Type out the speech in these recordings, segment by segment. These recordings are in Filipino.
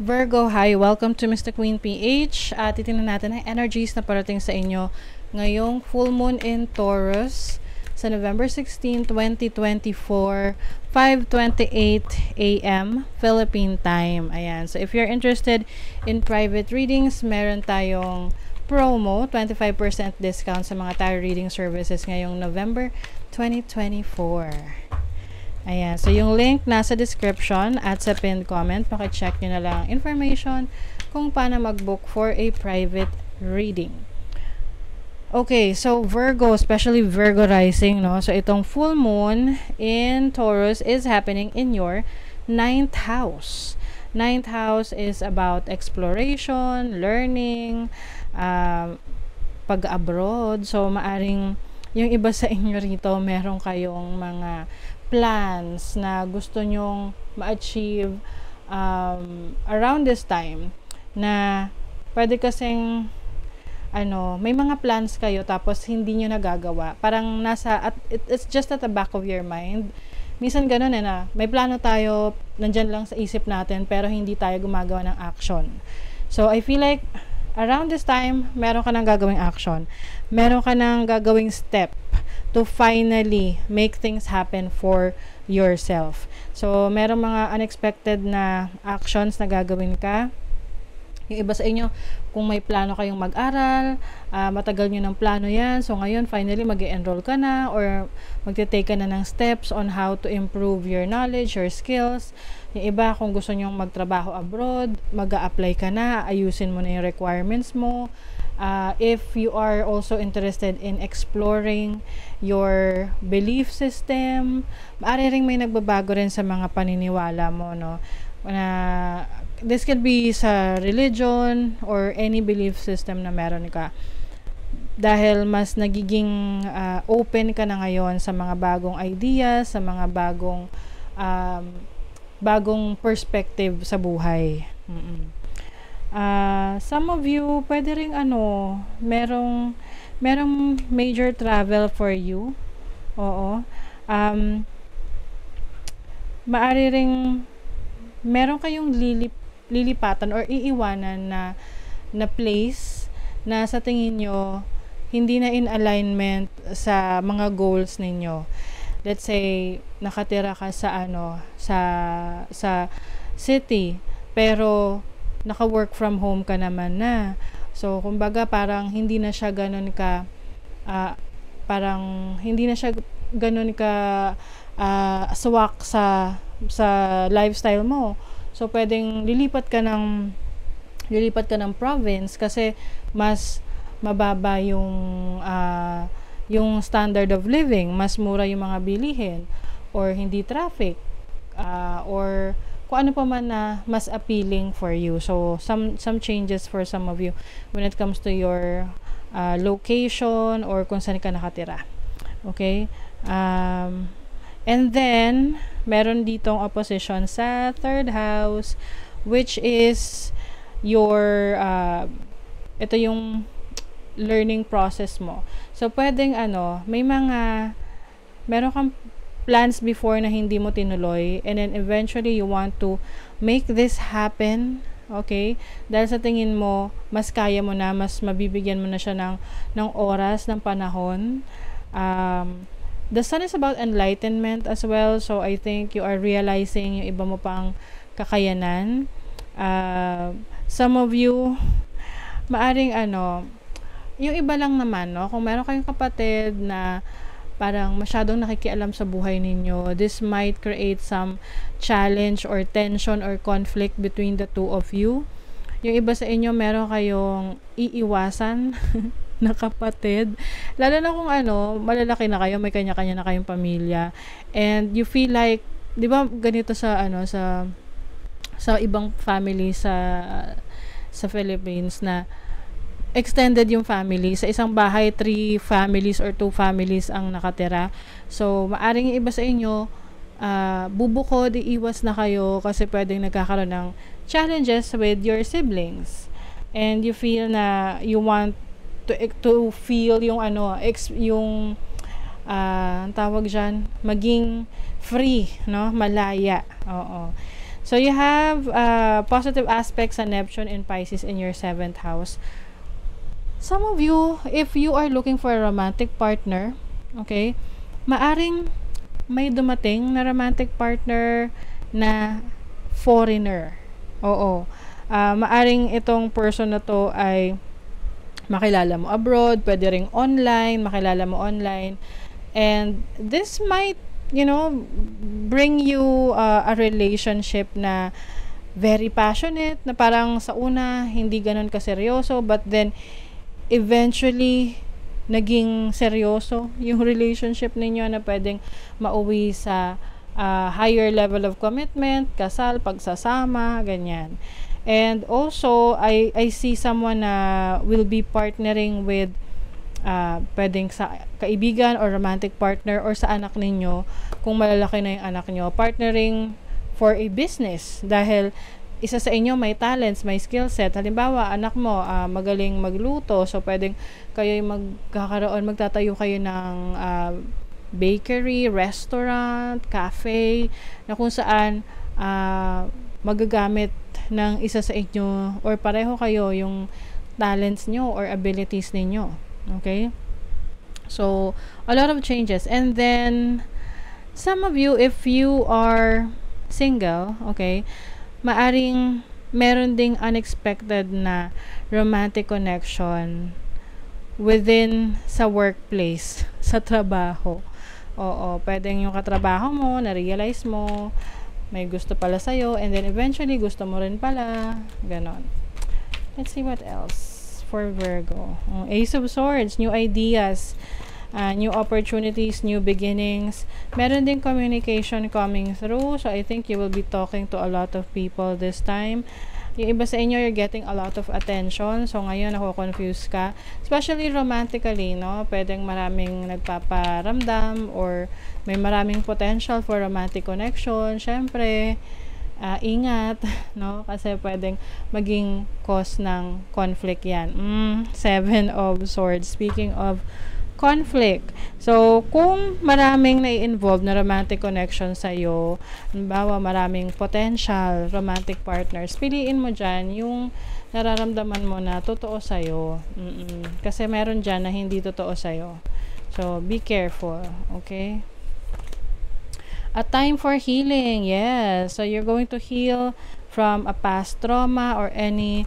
Virgo, hi! Welcome to Mr. Queen PH. Titingnan natin ang energies na parating sa inyo ngayong full moon in Taurus sa November 16, 2024, 5:28 a.m. Philippine time. Ayan. So, if you're interested in private readings, meron tayong promo, 25% discount sa mga tarot reading services ngayong November 2024. Ayan. So, yung link nasa description at sa pinned comment. Pakicheck nyo na lang information kung paano mag-book for a private reading. Okay. So, Virgo, especially Virgo rising, no? So, itong full moon in Taurus is happening in your 9th house. 9th house is about exploration, learning, pag-abroad. So, maaring yung iba sa inyo rito, meron kayong mga plans na gusto nyong ma-achieve around this time na pwede kasing may mga plans kayo tapos hindi nyo nagagawa. Parang it's just at the back of your mind. Minsan ganun na may plano tayo, nandyan lang sa isip natin pero hindi tayo gumagawa ng action. So, I feel like around this time, meron ka nang gagawing action. Meron ka nang gagawing step to finally make things happen for yourself. So, meron mga unexpected na actions na gagawin ka. Yung iba sa inyo, kung may plano kayong mag-aral, matagal nyo ng plano yan. So, ngayon, finally, mag-enroll ka na or magte-take ka na ng steps on how to improve your knowledge, your skills. Yung iba, kung gusto nyong magtrabaho abroad, mag-a-apply ka na, ayusin mo na yung requirements mo. If you are also interested in exploring your belief system, maaari ring may nagbabago rin sa mga paniniwala mo, no? This could be sa religion or any belief system na meron ka. Dahil mas nagiging open ka na ngayon sa mga bagong ideas, sa mga bagong perspective sa buhay. Some of you, pwede ring merong major travel for you. Oo. Maari ring meron kayong lilipatan or iiwanan na place na sa tingin nyo hindi na in alignment sa mga goals ninyo. Let's say nakatira ka sa city pero naka-work from home ka naman na. So, kumbaga parang hindi na siya ganun ka swak sa lifestyle mo. So, pwedeng lilipat ka ng province kasi mas mababa yung standard of living, mas mura yung mga bilihin or hindi traffic or kung ano pa man na mas appealing for you. So, some changes for some of you when it comes to your location or kung saan ka nakatira. Okay? And then, meron ditong opposition sa 3rd house, which is your, ito yung learning process mo. So, pwedeng meron kang plans before na hindi mo tinuloy and then eventually you want to make this happen. Okay? Dahil sa tingin mo, mas kaya mo na, mas mabibigyan mo na siya ng oras, ng panahon. The sun is about enlightenment as well. So, I think you are realizing yung iba mo pang kakayanan. Some of you, maaring yung iba lang naman, no? Kung meron kayong kapatid na parang masyadong nakikialam sa buhay ninyo, this might create some challenge or tension or conflict between the two of you. Yung iba sa inyo, meron kayong iiwasan na kapatid. Lalo na kung malalaki na kayo, may kanya-kanya na kayong pamilya. And you feel like, di ba ganito sa ibang family sa Philippines na extended yung family. Sa isang bahay, 3 families or 2 families ang nakatira. So, maaring yung iba sa inyo, bubukod, iiwas na kayo kasi pwedeng nagkakaroon ng challenges with your siblings. And you feel na you want to feel yung tawag dyan, maging free, no? Malaya. Oo. So you have positive aspects sa Neptune in Pisces in your 7th house. Some of you, if you are looking for a romantic partner, okay, maaring may dumating na romantic partner na foreigner. Oo. Maaring itong person na to ay makilala mo abroad, pwede ring online, makilala mo online. And this might, bring you a relationship na very passionate, na parang sa una, hindi ganun kaseryoso, but then, eventually, naging seryoso yung relationship ninyo na pwedeng mauwi sa higher level of commitment, kasal, pagsasama, ganyan. And also, I see someone na will be partnering with pwedeng sa kaibigan or romantic partner or sa anak ninyo, kung malalaki na yung anak nyo, partnering for a business dahil isa sa inyo may talents, may skill set. Halimbawa, anak mo magaling magluto, so pwedeng kayo magtatayo kayo ng bakery, restaurant, cafe, na kung saan magagamit ng isa sa inyo or pareho kayo yung talents nyo or abilities ninyo. Okay? So, a lot of changes. And then, some of you, if you are single, okay, maaring meron ding unexpected na romantic connection within sa workplace, sa trabaho. Oo, pwedeng yung katrabaho mo, na-realize mo, may gusto pala sa'yo, and then eventually gusto mo rin pala, ganon. Let's see what else for Virgo. Ace of Swords, new ideas, new opportunities, new beginnings. Meron din communication coming through. So, I think you will be talking to a lot of people this time. Yung iba sa inyo, you're getting a lot of attention. So, ngayon, confuse ka. Especially romantically, no? Pwedeng maraming nagpaparamdam or may maraming potential for romantic connection. Syempre, ingat, no? Kasi pwedeng maging cause ng conflict yan. 7 of Swords. Speaking of conflict. So, kung maraming nai-involve na romantic connection sa'yo, halimbawa maraming potential romantic partners, piliin mo dyan yung nararamdaman mo na totoo sa'yo. Kasi meron dyan na hindi totoo sa'yo. So, be careful. Okay? A time for healing. Yes. So, you're going to heal from a past trauma or any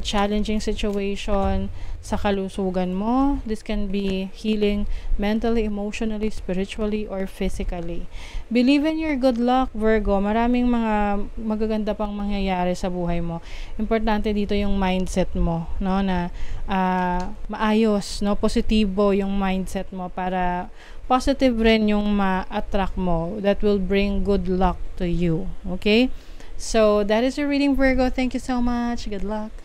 challenging situation sa kalusugan mo. This can be healing mentally, emotionally, spiritually, or physically. Believe in your good luck, Virgo. Maraming mga magaganda pang mangyayari sa buhay mo. Importante dito yung mindset mo, no, na maayos, no, positibo yung mindset mo para positive rin yung ma-attract mo that will bring good luck to you. Okay? So, that is your reading, Virgo. Thank you so much. Good luck.